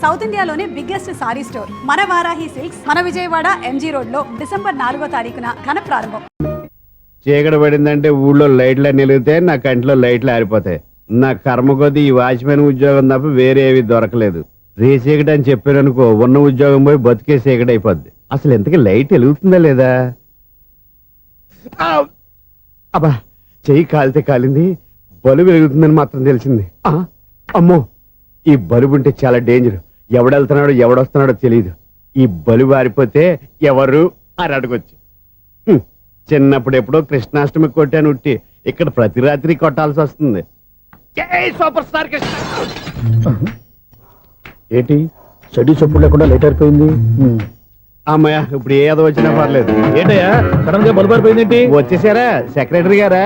South ఇండియాలోనే biggest sorry store మన Varahi silks మన విజయవాడ ఎంజీ రోడ్ లో డిసెంబర్ 4వ తారీఖున ఘన ప్రారంభం. చీకటి పడిందంటే ఊళ్ళో లైట్లు అన్ని వెలుగుతాయి, నా కంటిలో లైట్లు ఆరిపోతాయి. నా కర్మ కొద్దీ ఈ వాచ్మెన్ ఉద్యోగం తప్ప వేరే ఏవి దొరకలేదు. రేసీకటి అని చెప్పారనుకో, ఉన్న ఉద్యోగం పోయి బతికే చీకటి అయిపోద్ది. అసలు ఎంతకీ లైట్ వెలుగుతుందా లేదా? అబ్బా, చెయ్యి కాలితే కాలింది, బలుబు వెలుగుతుందని మాత్రం తెలిసింది. అమ్మో, ఈ బలుబు ఉంటే చాలా డేంజర్. ఎవడెళ్తున్నాడో ఎవడొస్తున్నాడో తెలియదు. ఈ బలుబు ఆరిపోతే ఎవరు అని అడగొచ్చు. చిన్నప్పుడు ఎప్పుడో కృష్ణాష్టమి కొట్టాను ఉట్టి, ఇక్కడ ప్రతి రాత్రి కొట్టాల్సి వస్తుంది. Super star Krishna. ఏంటి చెడు చెప్పుడు లేకుండా లేట్ అయిపోయింది? అమ్మయ్య, ఇప్పుడు ఏదో వచ్చినా పర్లేదు. ఏంటయ్యా సడన్ గా బల్బు ఆరిపోయింది? వచ్చేసారా సెక్రటరీ గారా?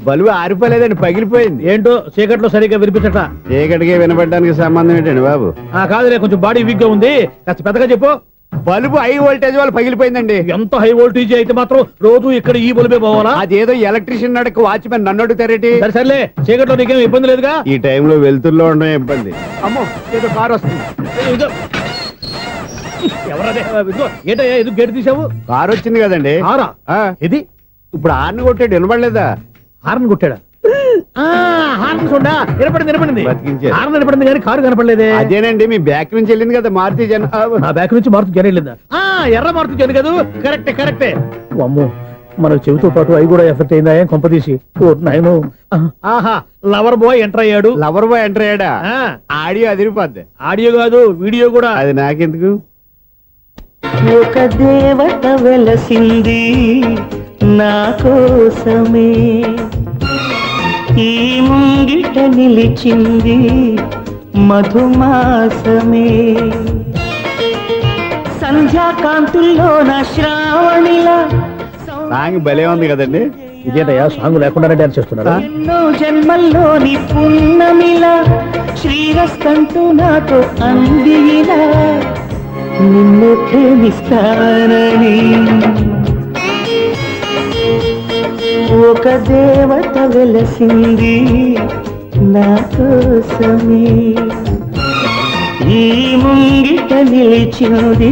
బల్బు ఆరిపోలేదండి, పగిలిపోయింది. ఏంటో చీకట్లో సరిగ్గా వినిపించట. చీకటికి వినపడడానికి సంబంధం ఏంటండి బాబు? కాదులే, కొంచెం బాడీ వీక్ గా ఉంది, కాస్త పెద్దగా చెప్పు. బల్బు హై వోల్టేజ్ వాళ్ళు పగిలిపోయిందండి. ఎంత హై వోల్టేజ్ అయితే మాత్రం రోజు ఇక్కడ ఈ బల్బే పోవాలా? అదేదో ఎలక్ట్రీషియన్ అడగ వాచ్మెన్ నన్ను అడుగుతారేటి? సర్లే, చీకట్లో నీకేం ఇబ్బంది లేదుగా? ఈ టైంలో వెళ్తుల్లో ఉండడం ఇబ్బంది. అమ్మో, ఏదో కారు వస్తుంది. ఎవరదే? ఏంటయ్యా ఎందుకు గేటు తీసావు? కారు వచ్చింది కదండి. కారా? ఇది ఇప్పుడు హార్న్ కొట్టాడు, వినపడలేదా? హార్న్ కొట్టాడా? హార్న్ చూడా వినపడింది. హార్న్ వినపడింది కానీ కారు కనపడలేదే. అదేనండి, మీ బ్యాక్ నుంచి వెళ్ళింది కదా మారుతి జన్. నా బ్యాక్ నుంచి మారుతి జన్ వెళ్ళిందా? ఎర్ర మారుతి జన్ కదా. కరెక్టే. అమ్మో, మన చెవితో పాటు అవి కూడా ఎఫెక్ట్ అయిందా? ఏం కొంపదీసి నాయను. ఆహా, లవర్ బాయ్ ఎంటర్ అయ్యాడు. లవర్ బాయ్ ఎంటర్ అయ్యాడా? ఆడియో అదిరిపోద్ది. ఆడియో కాదు, వీడియో కూడా. అది నాకెందుకు? ఒక దేవత వెలసింది నా కోసమే, ఈ ముంగిట నిలిచింది మధుమాసమే, సంధ్యాకాంతుల్లో నా శ్రావణిలా. సాంగ్ భలే ఉంది కదండి. ఇదేటయ్యా సాంగ్ లేకుండానే డాన్స్ చేస్తున్నారా? ఎన్నో జన్మల్లోని పున్నమిలా శ్రీరస్తంటూ నాతో అందిలా, నిన్ను ప్రేమిస్తానని ఒక దేవత వెలసింది నా కోసమే, ఈ ముంగిట నిలిచింది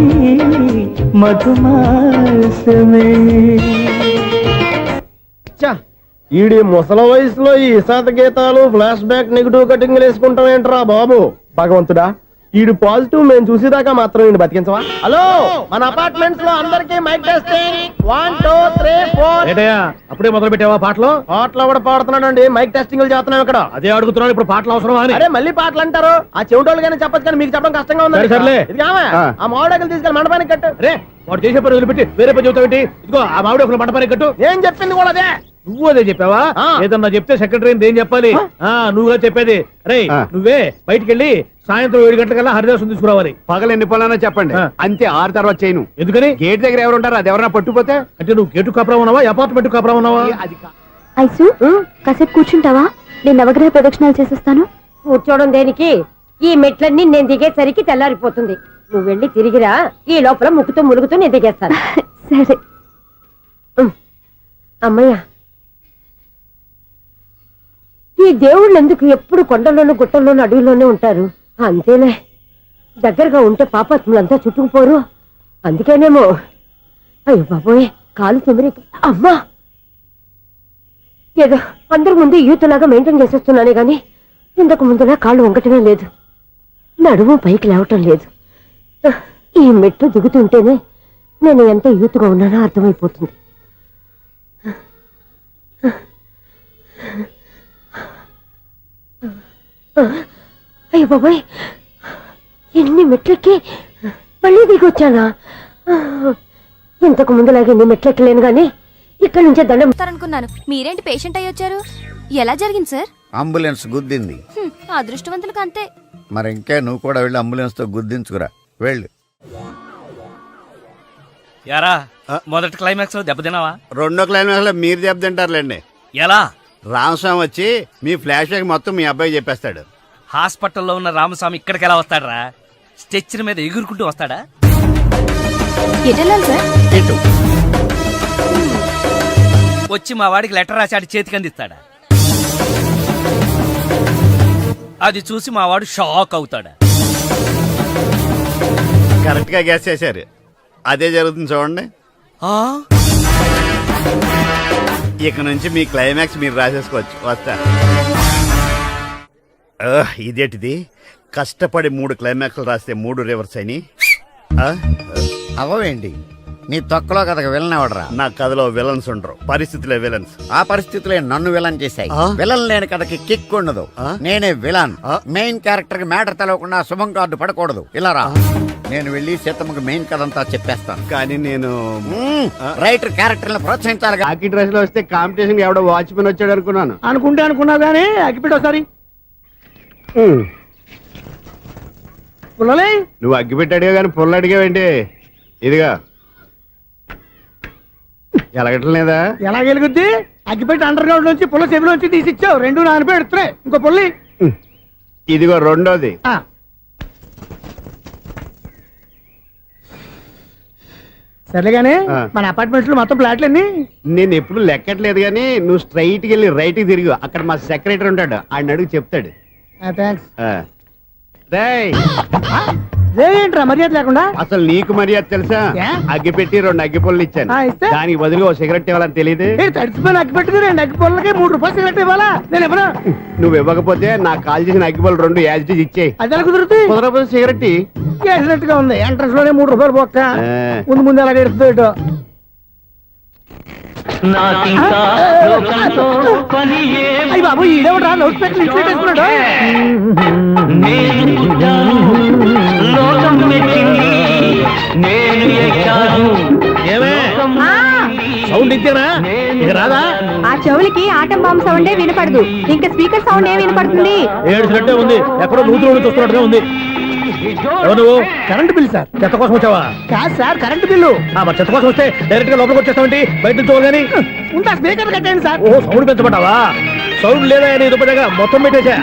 మధుమాసమే. ఈడి ముసల వయసులో ఈ ఇసాత గీతాలు, ఫ్లాష్ బ్యాక్, నెగిటివ్ కటింగ్ వేసుకుంటాం ఏంట్రా బాబు? భగవంతుడా, ఈడు పాజిటివ్ మేము చూసేదాకా మాత్రం ఈయన బతికించవా? హలో, మన అపార్ట్మెంట్స్ లో అందరికీ మైక్ టెస్టింగ్. 1 2 3 4. ఏంటయ్యా అప్పుడే మొదలు పెట్టావా పాటలు? పాటలు కూడా పాడుతున్నాడు, మైక్ టెస్టింగ్ చేస్తున్నాం ఇక్కడ. అదే అడుగుతున్నాను, ఇప్పుడు పాటలు అవసరమా అని. అరే మళ్ళీ పాటలు అంటారు, ఆ చెవిటోళ్ళు కానీ చెప్పచ్చు కానీ మీకు చెప్పడం కష్టంగా ఉంది. సర్లే. ఆ మామిడాకులు తీసుకెళ్ళి మండపానికి కట్టు. రే, వాడు చేసే పని వదిలిపెట్టి వేరే పని చెబుతావేంటి? ఇదిగో ఆ మామిడి ఒకరు మంటపానికి కట్టు. నేను చెప్పింది కూడా అదే. నువ్వు అదే చెప్పావా? ఏదన్నా చెప్తే సెక్రటరీ ఏం చెప్పాలి? నువ్వుగా చెప్పేది. రే, నువ్వే బయటికి వెళ్ళి సాయంత్రం 7 గంటలకల్లా హరిదాసు తీసుకురావాలి. పగలు ఎన్ని పనులన్నా చెప్పండి, అంతే. 6 తర్వాత చేయను. ఎందుకని? గేట్ దగ్గర ఎవరు ఉంటారు, అది ఎవరన్నా పట్టుపోతే. అంటే నువ్వు గేటు కాపురా ఉన్నావా, అపార్ట్మెంట్ కాపురా ఉన్నావా? ఐసు, కాసేపు కూర్చుంటావా? నేను నవగ్రహ ప్రదక్షిణాలు చేసేస్తాను. కూర్చోవడం దేనికి? ఈ మెట్లన్నీ నేను దిగేసరికి తెల్లారిపోతుంది. నువ్వు వెళ్ళి తిరిగిరా, ఈ లోపల ముక్కుతూ ములుగుతూ నేను దిగేస్తాను. సరే అమ్మయ్య, ఈ దేవుళ్ళు ఎందుకు ఎప్పుడు కొండల్లోనూ గుట్టల్లోనూ అడవిలోనే ఉంటారు? అంతేలే, దగ్గరగా ఉంటే పాపాత్ములంతా చుట్టుకుపోరు. అందుకేనేమో. అయ్యో బాబోయ్, కాలు తిమిరి. అమ్మా, ఏదో అందరి ముందు యూత్లాగా మెయింటైన్ చేసేస్తున్నానే గాని ఇంతకు ముందులా కాళ్ళు వంకటమే లేదు, నడుము పైకి లేవటం లేదు. ఈ మెట్లు దిగుతుంటేనే నేను ఎంత యూత్గా ఉన్నానో అర్థమైపోతుంది. అయ్యో బాబాయ్, ఎన్ని మెట్లెక్కి మళ్ళీ దిగొచ్చానా? ఇంతకు ముందులాగే ఎన్ని మెట్లెక్కలేను గాని ఇక్కడ నుంచే దండం అనుకున్నాను. మీరేంటి పేషెంట్ అయ్యి వచ్చారు? ఎలా జరిగింది సార్? అంబులెన్స్ గుద్దింది. అదృష్టవంతులకు అంతే. మరి ఇంకా నువ్వు కూడా వెళ్ళి అంబులెన్స్ తో గుద్దించుకురా, వెళ్ళు. యారా, మొదటి క్లైమాక్స్ లో దెబ్బతిన్నావా? రెండో క్లైమాక్స్ లో మీరు దెబ్బతింటారులేండి. ఎలా? రామస్వామి వచ్చి మీ ఫ్లాష్ బ్యాక్ మొత్తం మీ అబ్బాయి చెప్పేస్తాడు. హాస్పిటల్లో ఉన్న రామస్వామి ఇక్కడికి ఎలా వస్తాడరా? స్ట్రెచ్చర్ మీద ఎగురుకుంటూ వస్తాడా? వచ్చి మా వాడికి లెటర్ రాశాడు, చేతికి అందిస్తాడా? అది చూసి మా వాడు షాక్ అవుతాడా? కరెక్ట్ గా గ్యాస్ చేశారు. అదే జరుగుతుంది చూడండి. ఇక నుంచి మీ క్లైమాక్స్ మీరు రాసేసుకోవచ్చు. వస్తా. ఇదేంటిది, కష్టపడి 3 క్లైమాక్స్లు రాస్తే 3 రివర్స్ అయినాయి. అవేంటి నీ తొక్కలో కథకు విలన్ ఎవడరా? నా కథలో విలన్స్ ఉండరు, పరిస్థితులే విలన్స్. ఆ పరిస్థితులే నన్ను విలన్ చేశాయి. విలన్ లేని కథకి కిక్ ఉండదు. నేనే విలన్. మెయిన్ క్యారెక్టర్ కి మ్యాటర్ తెలవకుండా శుభం కార్డు పడకూడదు. ఇలా రా, నేను వెళ్ళి సీతమ్మకి మెయిన్ కథ అంతా చెప్పేస్తాను. కానీ నేను రైటర్ క్యారెక్టర్ ప్రోత్సహించాలి. కాకి డ్రెస్ లో వస్తే కాంపిటీషన్ ఎవడో వాచ్మెన్ వచ్చాడు అనుకున్నాను. అనుకున్నావు కానీ అగ్గిపెట్టి ఒకసారి పుల్లలే. నువ్వు అగ్గి పెట్టాడుగా కానీ పుల్ల అడిగావేంటి? ఇదిగా ఎలగట్లేదా? ఎలా గెలుగుద్ది? అగ్గిపెట్టి అండర్ గ్రౌండ్ నుంచి పుల్ల చెవిలోంచి తీసిచ్చావు. 2 నానిపోయి ఎడుతున్నాయి. ఇంకో పుల్లి. ఇదిగో రెండోది. సర్లేగానే మన అపార్ట్మెంట్స్ లో మొత్తం ఫ్లాట్లు అన్ని నేను ఎప్పుడు లెక్కట్లేదు కానీ నువ్వు స్ట్రైట్ కి వెళ్ళి రైట్ కి తిరిగి అక్కడ మా సెక్రటరీ ఉంటాడు, ఆయన అడుగు చెప్తాడు. థ్యాంక్స్. రేయ్, ఏంట్రా మర్యాద లేకుండా? అసలు నీకు మర్యాద తెలుసా? అగ్గి పెట్టి 2 అగ్గి పొల్లు ఇచ్చాను. ఇస్తే? దానికి బదులుగా 1 సిగరెట్ ఇవ్వాలని తెలియదు. తడిచిపోయిన అగ్గి పెట్టుకుని 2 అగ్గి పొలకి 3 రూపాయలు సిగరెట్ ఇవ్వాలా? నేను ఇవ్వను. నువ్వు ఇవ్వకపోతే నాకు కాల్ చేసిన అగ్గి పొల్లు 2 యాజిటీస్ ఇచ్చేయి. అది ఎలా కుదురుతుంది? కుదరపోతే సిగరెట్ చేసినట్టుగా ఉంది. ఎంట్రన్స్ లోనే 3 రూపాయలు పోక్క. ముందు ఎలా ఎడుతుంది ఇటు. అయ్యి బాబు, ఈడేవడా లౌడ్ స్పీకర్ ఇంట్లో పెట్టేసుకున్నాడు? సౌండ్ ఇచ్చారా? ఇక రాదా? ఆ చెవులకి ఆటం బాంబు సౌండే వినపడదు. ఇంకా స్పీకర్ సౌండ్ ఏ వినపడుతుంది? ఏడుసినట్టే ఉంది. ఎక్కడో నూతులు చూస్తున్నట్టుగా ఉంది. ఎవరు నువ్వు? Current bill sir. చెత్త కోసం వచ్చావా? కాదు సార్, కరెంట్ బిల్లు. మరి చెత్త కోసం వస్తే డైరెక్ట్ గా లోపలికి వచ్చేస్తామంటే బయట నుంచి కానీ ఉంటా. స్పీకర్ కట్టండి సార్. ఓ, సౌండ్ పెంచమంటావా? సౌండ్ లేదా నీ దుబ్బగా మొత్తం పెట్టేసా.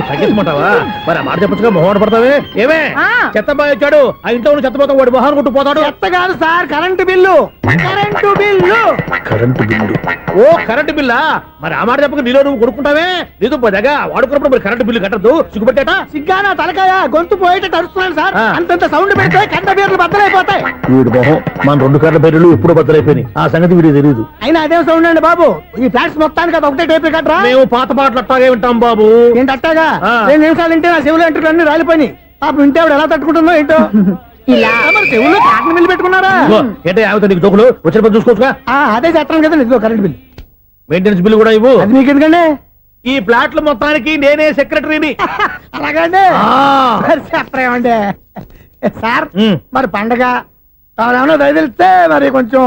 తగ్గించమంటావా? మరి ఆ మాట చెప్పచ్చుగా, మొహం పడతావే. ఏమే చెత్త బాగా వచ్చాడు, ఆ ఇంట్లో ఉన్న చెత్త పోతాం, వాడు మొహాన్ని కొట్టు పోతాడు. చెత్త కాదు sir, current bill. Current bill. Current bill. ఓ, కరెంటు బిల్లా? మరి ఆ మాట చెప్పక నీలో నువ్వు కొడుకుంటావే. నీ దుబ్బగా వాడుకున్నప్పుడు మరి కరెంటు బిల్లు కట్టద్దు. సిగ్గుపెట్టాట? సిగ్గానా తలకాయ? గొంతు పోయేటట్టు అరుస్తున్నాను సార్. అంతంత సౌండ్ పెడితే కంట బీర్లు బద్దలైపోతాయి. వీడు మొహం మన 2 కర్ల బీర్లు ఇప్పుడు బద్దలైపోయినాయి. ఆ సంగతి వీడికి తెలియదు. అయినా అదే సౌండ్ అండి బాబు. ఈ ఫ్లాట్స్ మొత్తానికి అది ఒకటే టైప్ కట్టరా? మేము పాత పాటలు అట్టాగే వింటాం బాబు. ఏంటి అట్టాగా? 2 నిమిషాలు వింటే నా చెవులు ఎంటర్ అన్ని రాలిపోయినాయి. పాపం వింటే ఆవిడ ఎలా తట్టుకుంటుందో ఏంటో. ఇలా మరి చెవుల్లో కాటన్ బిల్లు పెట్టుకున్నారా? ఏంటో యావత నీకు దోకులు వచ్చిన పని చూసుకోవచ్చుగా. అదే చేస్తాను కదా. ఇదిగో కరెంట్ బిల్, మెయింటెనెన్స్ బిల్లు కూడా ఇవ్వు. అది మీకు ఎందుకండి? ఈ ఫ్లాట్ల మొత్తానికి నేనే సెక్రటరీని. అలాగండి. చెప్పరేమండి సార్. మరి పండగ ఏమన్నా దయదలిస్తే మరి కొంచెం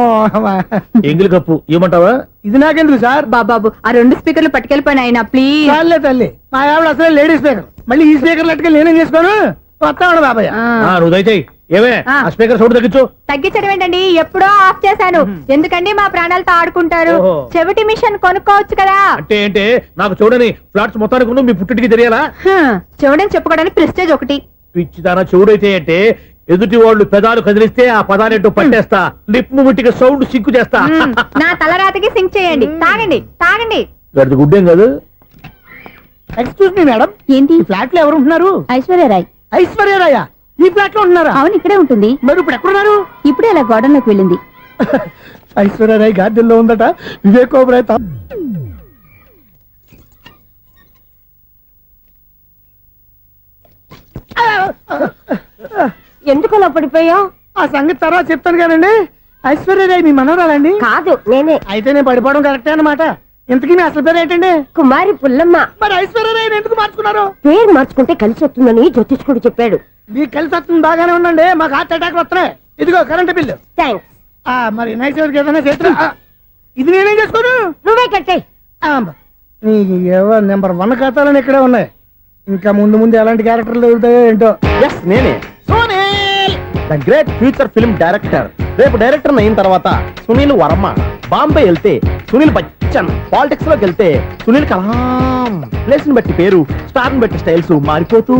ఎంగిలి కప్పు ఇవ్వమంటావా? ఇది నాకెందుకు సార్? బాబాబు, ఆ 2 స్పీకర్లు పట్టుకెళ్ళిపోయిన ఆయన ప్లీజ్. చాలే తల్లి, మా ఆవిడ అసలే లేడీ స్పీకర్. మళ్ళీ ఈ స్పీకర్లు అట్టుకెళ్ళి నేనేం చేసుకోను? వస్తాడు బాబాయ్. నువ్వు దయచేయి. ఏమే ఆ స్పీకర్ సౌండ్ తగ్గించు. తగ్గించడం ఏంటండి, ఎప్పుడో ఆఫ్ చేశాను. ఎందుకండి మా ప్రాణాలతో ఆడుకుంటారు? చెవిటి మిషన్ కొనుక్కోవచ్చు కదా. అంటే ఏంటే నాకు చూడని ఫ్లాట్స్ మొత్తానికి మీ పుట్టింటికి తెలియాలా? చూడని చెప్పుకోవడానికి ప్రెస్టేజ్ ఒకటి. పిచ్చిదానా చెవుడైతే అంటే ఎదుటి వాళ్ళు పెదాలు కదిలిస్తే ఆ పదాలేంటో పట్టేస్తా. లిప్ ముట్టికి సౌండ్ సింకు చేస్తా. నా తలరాతకి సింక్ చేయండి. తాగండి తాగండి. గడిచి గుడ్డేం కాదు. ఎక్స్క్యూజ్ మీ మేడం, ఏంటి ఫ్లాట్ లో ఎవరు ఉంటున్నారు? ఐశ్వర్యరాయ్. ఐశ్వర్యరాయ ఈ ఫ్లాట్ లో ఉంటున్నారా? అవును, ఇక్కడే ఉంటుంది. మరి ఇప్పుడు ఎక్కడున్నారు? ఇప్పుడే అలా గోడంలోకి వెళ్ళింది. ఐశ్వర్యరాయ్ గార్డెన్ లో ఉందట. వివేక్ ఓబరాయ్ ఎందుకు అలా పడిపోయావు? ఆ సంగతి తర్వాత చెప్తాను కానండి. ఐశ్వర్యరాయ్ మీ మనవరాలండి? కాదు, నేనే. అయితే నేను పడిపోవడం కరెక్టే అన్నమాట. ఇంతకీ మీ అసలు పేరు ఏంటండి? కుమారి పుల్లమ్మ. మరి ఐశ్వర్యరాయ్ ఎందుకు మార్చుకున్నారు? పేరు మార్చుకుంటే కలిసి వస్తుందని జ్యోతిష్కుడు చెప్పాడు. మీకు కలిసి వస్తుంది, బాగానే ఉండండి. మాకు హార్ట్ అటాక్ వస్తున్నాయి. ఇదిగో కరెంట్ బిల్లు. థ్యాంక్స్. మరి నైట్ ఏదైనా చేస్తా. ఇది నేనేం చేసుకోను? నువ్వే కట్టే. నెంబర్ 1 ఖాతాలని ఇక్కడే ఉన్నాయి. ఇంకా ముందు ముందు ఎలాంటి క్యారెక్టర్లు దొరుకుతాయో ఏంటో. నేనే the great future film director. రేపు డైరెక్టర్ అయిన తర్వాత సునీల్ వర్మ. బాంబే వెళ్తే సునీల్ బచ్చన్. పాలిటిక్స్ లోకి వెళ్తే సునీల్ కలాం. ప్లేస్ ని బట్టి పేరు, స్టార్ ని బట్టి స్టైల్స్ మారిపోతూ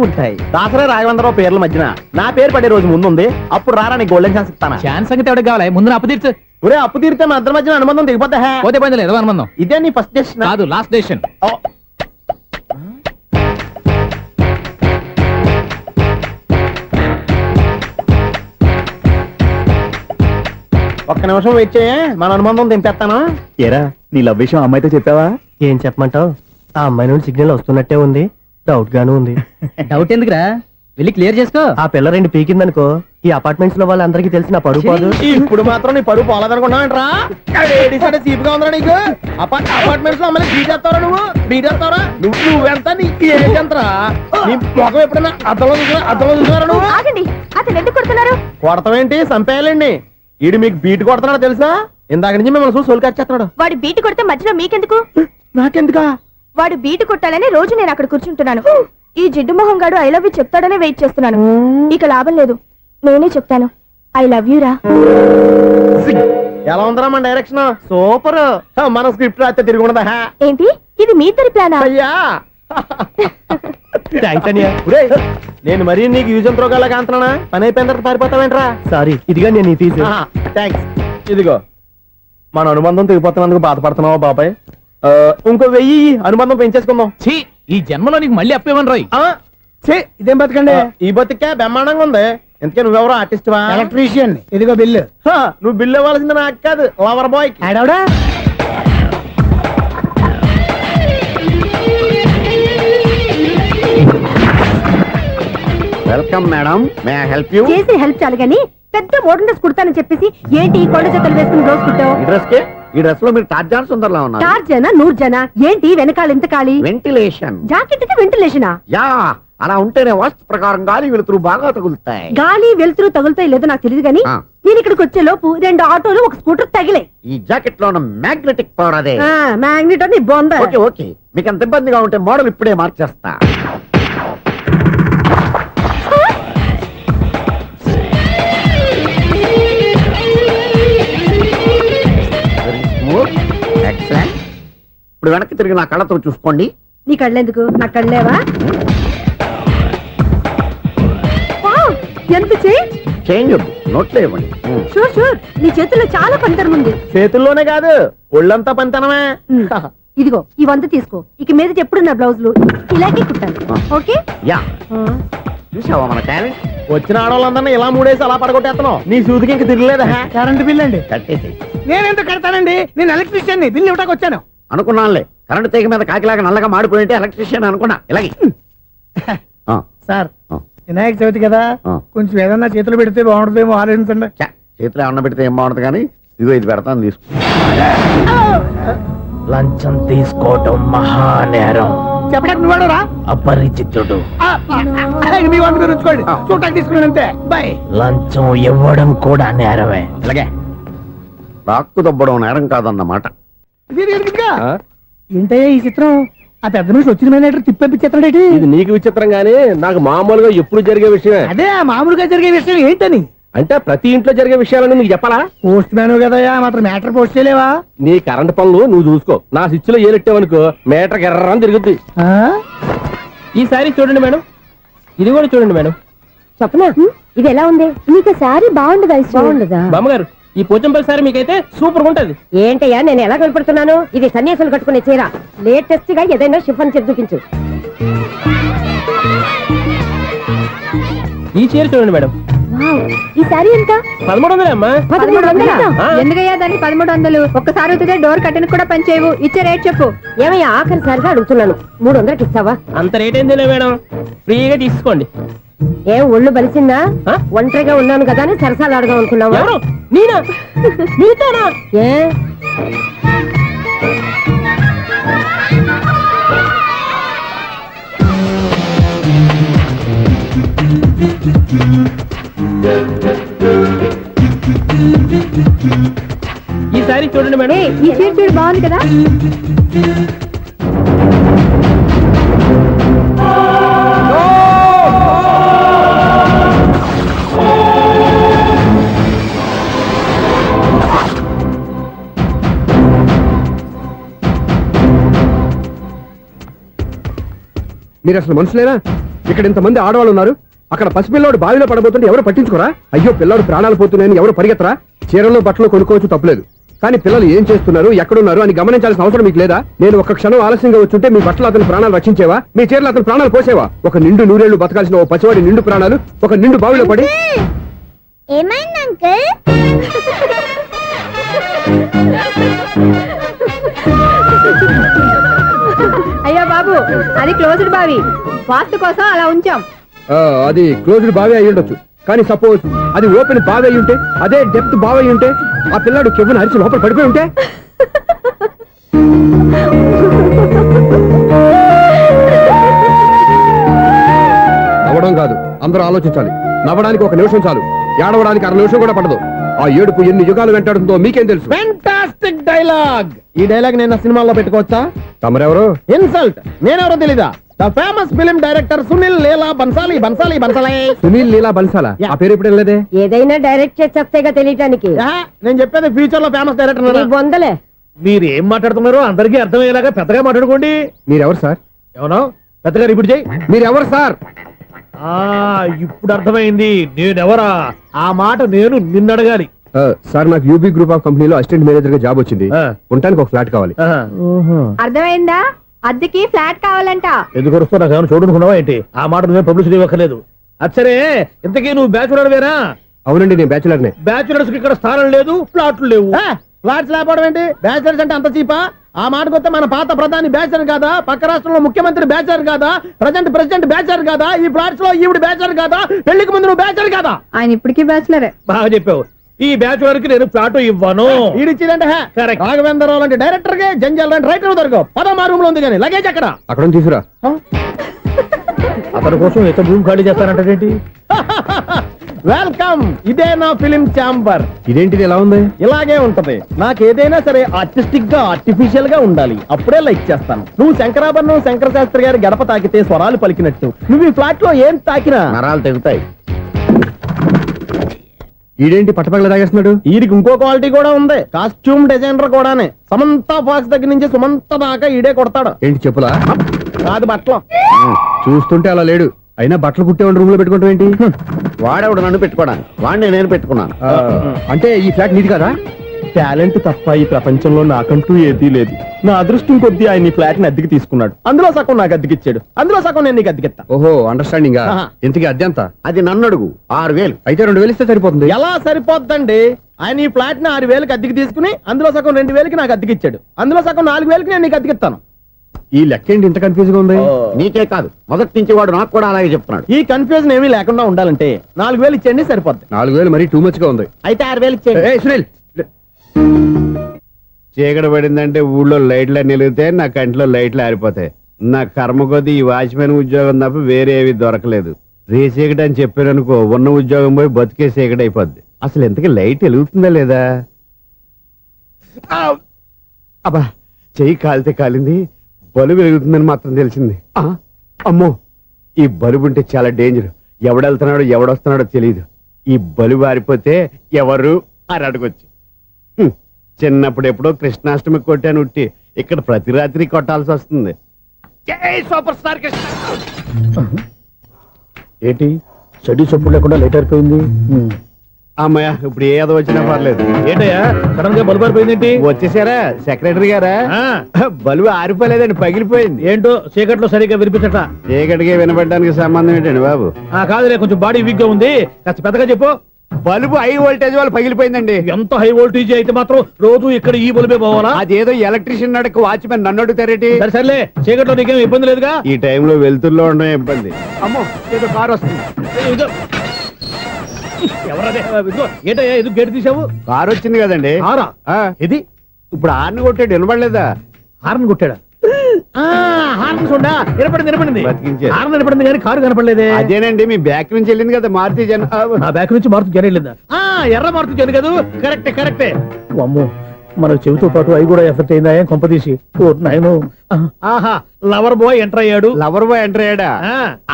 ఉంటాయి. దాసరా రాఘవేంద్రరావు పేర్ల మధ్యన నా పేరు పడే రోజు ముందుంది. అప్పుడు రారా నీ గోల్డెన్ ఛాన్స్ ఇస్తానా? ఛాన్స్ సంగతి ఎవరికి కావాలి? ముందు అప్పు తీర్చు. ఒరే, అప్పు తీరితే మన ఇద్దరి మధ్యన అనుబంధం దిగిపోతా. పోతే పోయింది లేదు అనుబంధం. ఇదే నీ ఫస్ట్ డెస్టినేషన్ కాదు, లాస్ట్ డెసిషన్. ఒక్క నిమిషం వెయిట్ చేయ మన అనుబంధం దింపేస్తాను. ఏరా నీ లవ్ విషయం అమ్మాయితో చెప్పావా? ఏం చెప్పమంటావు? ఆ అమ్మాయి నుండి సిగ్నల్ వస్తున్నట్టే ఉంది, డౌట్ గాను ఉంది. డౌట్ ఎందుకురా, వెళ్ళి క్లియర్ చేసుకో. ఆ పిల్ల 2 పీకిందనుకో ఈ అపార్ట్మెంట్స్ లో వాళ్ళందరికీ తెలిసిన పరువు పోదు. ఇప్పుడు మాత్రం నీ పరువు పోలేదనుకున్నావంటరా? సీపుగా ఉందా నీకు? అపార్ట్మెంట్స్ లో అమ్మని బీటేస్తారా నువ్వెంత నీకు ఏంటంతరా? నీ ముఖం ఎప్పుడైనా అర్థంలో చూసారా నువ్వు? ఆగండి, అతను ఎందుకు కొడుతున్నారు? కొడతావేంటి? చంపేయాలండి. ఈడు మీకు బీట్ కొడుతున్నాడు తెలుసా? ఇందాక నుంచి మిమ్మల్ని చూసి సోల్కొచ్చేస్తున్నాడు. వాడు బీటు కొడితే మధ్యలో మీకెందుకు? నాకెందుకా? వాడు బీటు కొట్టాలని రోజు నేను అక్కడ కూర్చుంటున్నాను. ఈ జిడ్డు మొహం గాడు ఐ లవ్ యూ చెప్తాడనే వెయిట్ చేస్తున్నాను. ఇక లాభం లేదు, నేనే చెప్తాను ఐ లవ్ యూ రా. ఎలా ఉందరా మన డైరెక్షన్? సూపర్. మన స్క్రిప్ట్ రాస్తే తిరిగి ఉండదా? ఏంటి ఇది మీ ఇద్దరి ప్లానా? అయ్యా నేను మరీ నీకు యూజ్ త్రోగాలా కాంతనా? పని అయిపోయిన తర్వాత పారిపోతావేంట్రా? సారీ, ఇదిగా నేను తీసు. థ్యాంక్స్. ఇదిగో మన అనుబంధం తెగిపోతున్నందుకు బాధపడుతున్నావా బాబాయ్? ఇంకో 1000 అనుబంధం పెంచేసుకుందాం. ఈ జన్మలో నీకు మళ్ళీ అప్పేమని రాయి. ఇదేం బతకండి? ఈ బతికే బ్రహ్మాండంగా ఉంది. ఎందుకే నువ్వెవరో ఆర్టిస్ట్ వా? ఎలక్ట్రీషియన్. ఇదిగో బిల్లు. నువ్వు బిల్లు ఇవ్వాల్సింది నాకు కాదు, lover boy. Welcome madam, may I help you? చేసి హెల్ప్ చాలు గాని పెద్ద మోడల్ డ్రెస్ కుడతానని చెప్పేసి ఏంటి ఈ కొండ జతలు వేసుకుని రోజు కుట్టావు? ఈ డ్రెస్ లో మీరు టార్జాన్ సుందర్లా ఉన్నారు. 4 జన 100 జన ఏంటి వెనకాల ఎంత ఖాళీ? వెంటిలేషన్. జాకెట్ కి వెంటిలేషనా? యా, అలా ఉంటేనే వాస్తు ప్రకారం గాలి వెలుతురు బాగా తగులుతాయి. గాలి వెలుతురు తగులుతాయి లేదో నాకు తెలియదు గానీ నేను ఇక్కడికి వచ్చే లోపు 2 ఆటోలు 1 స్కూటర్ తగిలే. ఈ జాకెట్ లో ఉన్న మ్యాగ్నెటిక్ పవర్ అదే. మ్యాగ్నెట్ అని బొంద. ఓకే ఓకే, మీకు అంత ఇబ్బందిగా ఉంటే మోడల్ ఇప్పుడే మార్చేస్తా. ఎక్సలెంట్. ఇప్పుడు వెనక్కి తిరిగి నా కళ్ళతో చూసుకోండి. నీ కళ్ళెందుకు? నా కళ్ళేవా? ఎంత చేంజ్? చేంజ్ వద్దు, నోట్లో ఇవ్వండి. షూర్ షూర్, నీ చేతుల్లో చాలా పంతరం ఉంది. చేతుల్లోనే కాదు ఒళ్ళంతా పంతనమే. ఇదిగో ఈ 100 తీసుకో. ఇక మీద ఎప్పుడు నా బ్లౌజులు ఇలాగే కుట్టాను. ఓకే? యా, చూసావా మన టాలెంట్? వచ్చిన ఆడవాళ్ళందరినీ ఇలా మూడేసి అలా పడగొట్టేస్తున్నావు. నీ సూదికి ఇంక తిరగలేదా? కరెంట్ బిల్ అండి. కట్టేసి. నేనెందుకు కడతానండి? నేను ఎలక్ట్రీషియన్, బిల్ ఇవ్వడానికి వచ్చాను. అనుకున్నానులే, కరెంట్ తీగ మీద కాకిలాగా నల్లగా మాడిపోయింటే ఎలక్ట్రీషియన్ అనుకున్నా. ఇలాగే సార్, వినాయక చవితి కదా, కొంచెం ఏదన్నా చేతులు పెడితే బాగుంటుందేమో ఆలోచించండి. చేతిలో అన్న పెడితే ఏం బాగుంటుంది కానీ ఇదిగో ఇది పెడతాను, తీసుకో. లంచం తీసుకోవటం మహానేరం. చెప్పడానికి నువ్వాడరా? అపరిచితుడు. మీ వంట మీరు ఉంచుకోండి, చూడటానికి తీసుకున్నాను అంతే. బాయ్. లంచం ఇవ్వడం కూడా నేరమే. అలాగే రాక్కు దబ్బడం నేరం కాదన్నమాట. ఏంటయ్యా ఈ చిత్రం? ఆ పెద్ద నుంచి వచ్చిన మేనేటర్ తిప్పించేస్తాడేటి? ఇది నీకు విచిత్రం గానీ నాకు మామూలుగా ఎప్పుడు జరిగే విషయమే. అదే మామూలుగా జరిగే విషయం ఏంటని? అంటే ప్రతి ఇంట్లో జరిగే విషయాలను నీకు చెప్పాలా? పోస్ట్ మ్యాన్ కదయ్యా, మాత్రం మ్యాటర్ పోస్ట్ చేయలేవా? నీ కరెంట్ పనులు నువ్వు చూసుకో. నా స్విచ్ లో ఏలెట్టావనుకో మీటర్ ఎర్రని తిరుగుద్ది. ఈసారి చూడండి మేడం, ఇది కూడా చూడండి మేడం. చెప్పనా? ఇది ఎలా ఉంది? నీకు సారీ బాగుండదా? బాగుండదా? బామ్మగారు, ఈ పోచంపల్లి సారీ మీకైతే సూపర్ ఉంటుంది. ఏంటయ్యా నేను ఎలా కనపడుతున్నాను? ఇది సన్యాసులు కట్టుకునే చీర. లేటెస్ట్ గా ఏదైనా షిఫన్ చేసి చూపించు. ఈ చీర చూడండి మేడం. ఈ సారీ ఎంత? 1300 అమ్మా. 1300? ఎందుకయ్యా దాన్ని 1300? ఒక్కసారి అవుతుందే డోర్ కట్టను కూడా పనిచేయవు. ఇచ్చే రేట్ చెప్పు. ఏమయ్యా ఆఖరిసారిగా అడుగుతున్నాను, 300కి ఇస్తావా? అంత రేట్ ఏంది మేడం, ఫ్రీగా తీసుకోండి. ఏం ఒళ్ళు బలిసిందా? ఒంటరిగా ఉన్నాను కదా అని సరసాలు అడగా అనుకున్నావా? ఎవరు? నేనా? నీతోనా? ఏ ఈ సారీ చూడండి మేడం. ఈ చీర చూడు, బాగుంది కదా? మీరు అసలు మనుషులేనా? ఇక్కడ ఇంతమంది ఆడవాళ్ళు ఉన్నారు, అక్కడ పసిపిల్లాడు బావిలో పడబోతుంటే ఎవరు పట్టించుకోరా? అయ్యో పిల్లాడు ప్రాణాలు పోతున్నాయని ఎవరు పరిగెత్తరా? చీరలు బట్టలు కొనుక్కోవచ్చు, తప్పులేదు. కానీ పిల్లలు ఏం చేస్తున్నారు, ఎక్కడున్నారు అని గమనించాల్సిన అవసరం మీకు లేదా? నేను ఒక క్షణం ఆలస్యంగా వచ్చుంటే మీ బట్టలు అతని ప్రాణాలు రక్షించేవా? మీ చీరలు అతని ప్రాణాలు పోసేవా? ఒక నిండు 100 ఏళ్లు బతకాల్సిన ఓ పసివాడి నిండు ప్రాణాలు ఒక నిండు బావిలో పడి. ఏమైంది అంకుల్? అయ్యో బాబు, అది క్లోజ్డ్ బావి, వాస్తు కోసం అలా ఉంచాం. అది క్లోజ్డ్ బావి అయి ఉండొచ్చు, కానీ సపోజ్ అది ఓపెన్ బావి అయి ఉంటే, అదే డెప్త్ బావి అయి ఉంటే, ఆ పిల్లాడు కెవ్వున అరిచి లోపల పడిపోయి ఉంటే. నవ్వడం కాదు, అందరూ ఆలోచించాలి. నవ్వడానికి 1 నిమిషం చాలు, ఏడవడానికి 1/2 నిమిషం కూడా పడదు. ఆ ఏడుపు ఎన్ని యుగాలు వెంటాడుతుందో మీకేం తెలుసు? Fantastic dialogue. ఈ డైలాగ్ నేను సినిమాలో పెట్టుకోవచ్చా? తమరెవరు? ఇన్సల్ట్. నేనెవరో తెలీదా? The famous film director Sunil Leela Bansali. Bansali Bansali Sunil Leela బన్సాలా? ఆ పేరు ఇప్పుడు వెళ్ళలేదే. ఏదైనా డైరెక్ట్ చేసేస్తేగా తెలియటానికి. నేను చెప్పేది ఫ్యూచర్ లో ఫేమస్ డైరెక్టర్. బొందలే. మీరు ఏం మాట్లాడుతున్నారో అందరికీ అర్థమయ్యేలాగా పెద్దగా మాట్లాడుకోండి. మీరెవరు సార్? ఎవరో పెద్దగా రిపీట్ చేయి. మీరెవరు సార్? ఇప్పుడు అర్థమైంది నేనెవరా. ఆ మాట నేను నిన్నడగాలి. సార్, నాకు యూబీ గ్రూప్ ఆఫ్ కంపెనీలో అసిస్టెంట్ మేనేజర్ గా జాబ్ వచ్చింది. ఉండటానికి 1 ఫ్లాట్ కావాలి. అర్థమైందా? అద్దెకి ఫ్లాట్ కావాలంట. ఎందుకు వస్తున్నా కానీ చూడనుకున్నావా ఏంటి? ఆ మాట నువ్వే పబ్లిసిటీ ఇవ్వక్కర్లేదు. అచ్చరే, ఇంతకీ నువ్వు బ్యాచులర్ వేరా? అవునండి, నేను బ్యాచులర్నే. బ్యాచులర్స్ కి ఇక్కడ స్థానం లేదు, ఫ్లాట్లు లేవు. ఫ్లాట్స్ లేకపోవడం ఏంటి? బ్యాచిలర్స్ అంటే అంత చీపా? ఆ మాటకొస్తే మన పాత ప్రధాని బ్యాచర్ కాదా? పక్క రాష్ట్రంలో ముఖ్యమంత్రి బ్యాచర్ కాదా? ప్రెసిడెంట్ బ్యాచర్ కాదా? ఈ ఫ్లాట్స్ లో ఈవిడ బ్యాచర్ కాదా? పెళ్లికి ముందు నువ్వు బ్యాచర్ కాదా? ఆయన ఇప్పటికీ బ్యాచులరే. బాగా చెప్పావు. ఈ బ్యాచులర్ కి నేను ఫ్లాట్ ఇవ్వను. ఈడిచ్చిందంటే రాఘవేంద్రరావు లాంటి డైరెక్టర్ కి జంజాల్ లాంటి రైటర్ దొరకవు. 10 రూమ్ లో ఉంది కానీ లగేజ్ అక్కడ. అక్కడ తీసుకురా. అతని కోసం ఎంత రూమ్ ఖాళీ చేస్తానంటే వెల్కమ్. ఇదే నా ఫిలిం ఛాంబర్. ఇదేంటిది ఎలా ఉంది? ఇలాగే ఉంటది. నాకు ఏదైనా సరే ఆర్టిస్టిక్ గా ఆర్టిఫిషియల్ గా ఉండాలి, అప్పుడే లైక్ చేస్తాను. నువ్వు శంకరాభరణం శంకర శాస్త్రి గారి గడప తాకితే స్వరాలు పలికినట్టు నువ్వు ఈ ఫ్లాట్ లో ఏం తాకినా నరాలు తెగుతాయి. ఈడేంటి పట్టపగల తాగేస్తున్నాడు? వీరికి ఇంకో క్వాలిటీ కూడా ఉంది. కాస్ట్యూమ్ డిజైనర్ కూడానే. సమంత ఫాక్స్ దగ్గర నుంచి సుమంత దాకా ఈడే కొడతాడు. ఏంటి చెప్పులా? కాదు, బట్టలు. చూస్తుంటే అలా లేడు. అయినా బట్టలు కుట్టేవాడి రూమ్ లో పెట్టుకుంటాం ఏంటి? వాడేవాడు నన్ను పెట్టుకోవడానికి, వాడిని నేను పెట్టుకున్నాను. అంటే ఈ ఫ్లాట్ నీది కదా? టాలెంట్ తప్ప ఈ ప్రపంచంలో నాకంటూ ఏదీ లేదు. నా అదృష్టం కొద్దీ ఆయన ఈ ఫ్లాట్ ని అద్దెకి తీసుకున్నాడు. అందులో సగం నాకు అద్దెకిచ్చాడు, అందులో సగం నేను నీకు అద్దెకిస్తా. ఓహో, అండర్స్టాండింగ్. ఆహా. ఇంతకీ అద్దె ఎంత? అది నన్ను అడుగు. 6,000. అయితే 2,000 ఇస్తే సరిపోతుంది. ఎలా సరిపోద్దండి? ఆయన ఈ ఫ్లాట్ ని 6,000కి అద్దెకి తీసుకుని అందులో సగం 2,000కి నాకు అద్దెకిచ్చాడు, అందులో సగం 4,000కి నేను నీకు అద్దెకిస్తాను. ఈ లెక్క ఏంటి ఇంత కన్ఫ్యూజ్ గా ఉంది? నీకే కాదు, మొదటి నుంచి వాడు నాకు కూడా అలాగే చెప్తున్నాడు. ఈ కన్ఫ్యూజన్ ఏమీ లేకుండా ఉండాలంటే 4,000 ఇచ్చేయండి, సరిపోద్ది. 4,000 మరీ టూ మచ్ గా ఉంది. అయితే 6,000 ఇచ్చేయండి. ఏయ్ సునీల్, చీకటి పడిందంటే ఊళ్ళో లైట్లు నిలిగితే నా కంటిలో లైట్లు ఆరిపోతాయి. నా కర్మ కొద్దీ ఈ వాచ్మెన్ ఉద్యోగం తప్ప వేరే ఏవి దొరకలేదు. రేసీకటి అని చెప్పారనుకో, ఉన్న ఉద్యోగం పోయి బతికే చీకటి అయిపోద్ది. అసలు ఎంతకీ లైట్ వెలుగుతుందా లేదా? అబ్బా, చెయ్యి కాలితే కాలింది, బలుబు వెలుగుతుందని మాత్రం తెలిసింది. అమ్మో, ఈ బలుబు ఉంటే చాలా డేంజర్. ఎవడెళ్తున్నాడో ఎవడొస్తున్నాడో తెలియదు. ఈ బలుబు ఆరిపోతే ఎవరు అని అడగొచ్చు. చిన్నప్పుడు ఎప్పుడో కృష్ణాష్టమి కొట్టాను ఉట్టి, ఇక్కడ ప్రతి రాత్రి కొట్టాల్సి వస్తుంది. Super star Krishna. ఏంటి చెడు చెప్పుడు లేకుండా లేట్ అయిపోయింది? అమ్మయ్య, ఇప్పుడు ఏదో వచ్చినా పర్లేదు. ఏంటయ్యా సడన్ గా బల్బు ఆరిపోయింది? వచ్చేసారా సెక్రటరీ గారా? బలుబు ఆరిపోలేదండి, పగిలిపోయింది. ఏంటో చీకట్లో సరిగ్గా వినిపించట. చీకటికి వినబడడానికి సంబంధం ఏంటండి బాబు? కాదులే, కొంచెం బాడీ వీక్ గా ఉంది, కాస్త పెద్దగా చెప్పు. బల్బు హై వోల్టేజ్ వాళ్ళు పగిలిపోయిందండి. ఎంత హై వోల్టేజ్ అయితే మాత్రం రోజు ఇక్కడ ఈ బల్బే పోవాలా? అదేదో ఎలక్ట్రీషియన్ నడక వాచ్మెన్ నన్ను అడుగుతారేటి? సరే సర్లే, చీకట్లో నీకేం ఇబ్బంది లేదుగా? ఈ టైంలో వెళ్తుల్లో ఉండడం ఇబ్బంది. అమ్మో, ఏదో కారు వస్తుంది. ఎవరదే? ఏంటయ్యా ఎందుకు గేట్ తీసావు? కారు వచ్చింది కదండి. ఆరా ఇది ఇప్పుడు హార్న్ కొట్టాడు, వినబడలేదా? హార్న్ కొట్టాడా? హార్న్ చూడా వినపడింది. బతికించాడు. హార్న్ వినపడింది కానీ కారు కనపడలేదే. అదేనండి, మీ బ్యాక్ నుంచి వెళ్ళింది కదా మారుతి జన. నా బ్యాక్ నుంచి మారుతి జన వెళ్ళిందా? ఎర్ర మారుతి జన కదా? కరెక్టే. అమ్మో, మన చెవితో పాటు అవి కూడా ఎఫెక్ట్ అయిందా కొంపదీసి? నాయను, ఆహా, లవర్ బాయ్ ఎంటర్ అయ్యాడు. లవర్ బాయ్ ఎంటర్ అయ్యాడా?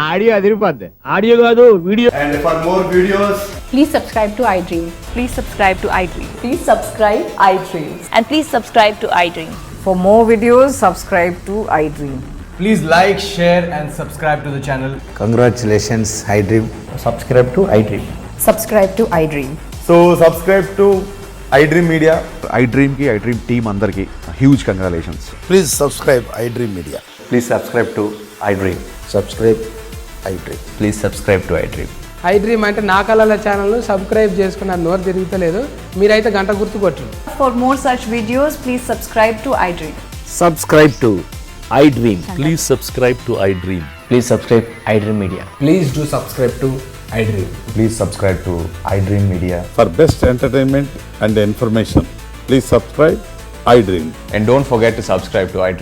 ఆడియో అదిరిపోద్ది. ఆడియో కాదు, video. And for more videos, Please subscribe to iDream. Please subscribe to iDream. Please subscribe iDream. And please subscribe to iDream. For more videos, subscribe to iDream. please like, share and subscribe to the channel. Congratulations, iDream. Subscribe to iDream. Subscribe to iDream. So subscribe to iDream Media. iDream ki iDream team andarki huge congratulations. Please subscribe iDream Media. Please subscribe to iDream. Subscribe iDream. Please subscribe to iDream. I dream అంటే నా కళల ఛానల్ను subscribe చేసుకున్న నోరు తిరుగుతలేదు. మీరైతే గంట గుర్తు కొట్టండి. For more such videos, please subscribe to iDream. Subscribe to I dream. Please subscribe to iDream. Please subscribe I dream media. Please do subscribe to I dream. Please subscribe to iDream Media. For best entertainment and information, please subscribe iDream. And don't forget to subscribe to iDream.